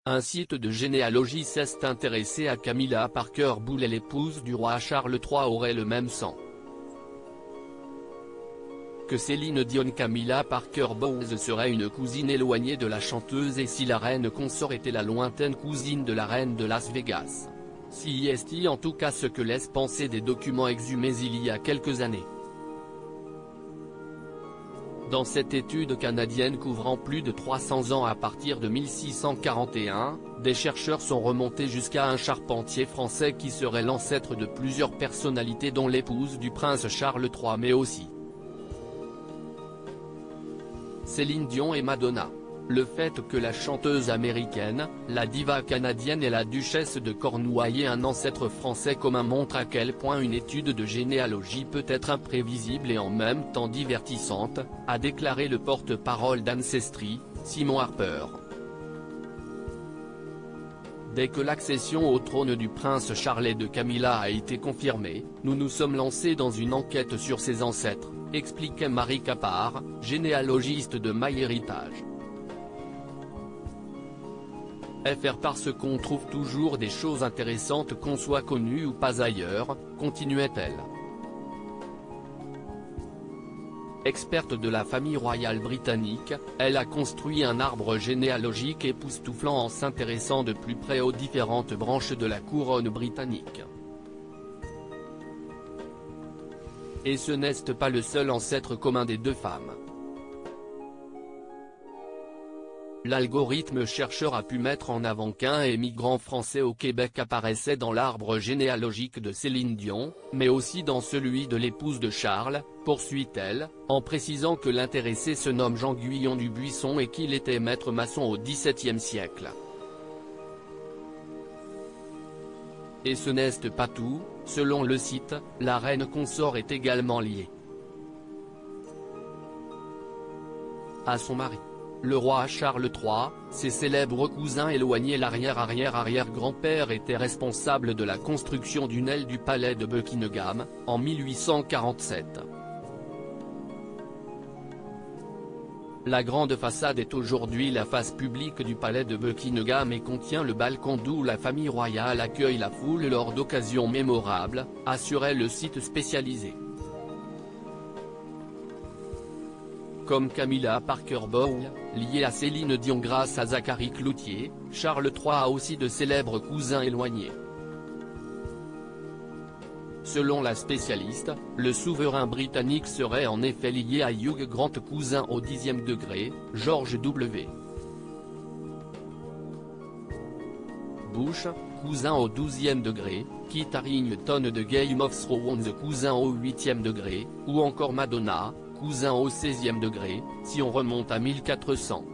Un site de généalogie s'est intéressé à Camilla Parker Bowles, l'épouse du roi Charles III, aurait le même sang que Céline Dion. Camilla Parker Bowles serait une cousine éloignée de la chanteuse, et si la reine consort était la lointaine cousine de la reine de Las Vegas. C'est en tout cas ce que laissent penser des documents exhumés il y a quelques années. Dans cette étude canadienne couvrant plus de 300 ans à partir de 1641, des chercheurs sont remontés jusqu'à un charpentier français qui serait l'ancêtre de plusieurs personnalités dont l'épouse du prince Charles III, mais aussi Céline Dion et Madonna. Le fait que la chanteuse américaine, la diva canadienne et la duchesse de Cornouailles aient un ancêtre français commun montre à quel point une étude de généalogie peut être imprévisible et en même temps divertissante, a déclaré le porte-parole d'Ancestry, Simon Harper. Dès que l'accession au trône du prince Charles et de Camilla a été confirmée, nous nous sommes lancés dans une enquête sur ses ancêtres, expliquait Marie Capard, généalogiste de MyHéritage. FR parce qu'on trouve toujours des choses intéressantes qu'on soit connu ou pas ailleurs, continuait-elle. Experte de la famille royale britannique, elle a construit un arbre généalogique époustouflant en s'intéressant de plus près aux différentes branches de la couronne britannique. Et ce n'est pas le seul ancêtre commun des deux femmes. L'algorithme chercheur a pu mettre en avant qu'un émigrant français au Québec apparaissait dans l'arbre généalogique de Céline Dion, mais aussi dans celui de l'épouse de Charles, poursuit-elle, en précisant que l'intéressé se nomme Jean Guyon du Buisson et qu'il était maître maçon au XVIIe siècle. Et ce n'est pas tout, selon le site, la reine consort est également liée à son mari, le roi Charles III. Ses célèbres cousins éloignés, l'arrière-arrière-arrière-grand-père, étaient responsables de la construction d'une aile du palais de Buckingham, en 1847. La grande façade est aujourd'hui la face publique du palais de Buckingham et contient le balcon d'où la famille royale accueille la foule lors d'occasions mémorables, assurait le site spécialisé. Comme Camilla Parker Bowles, liée à Céline Dion grâce à Zachary Cloutier, Charles III a aussi de célèbres cousins éloignés. Selon la spécialiste, le souverain britannique serait en effet lié à Hugh Grant, cousin au 10e degré, George W. Bush, cousin au 12e degré, Kit Harington de Game of Thrones, cousin au 8e degré, ou encore Madonna, cousin au 16e degré, si on remonte à 1400.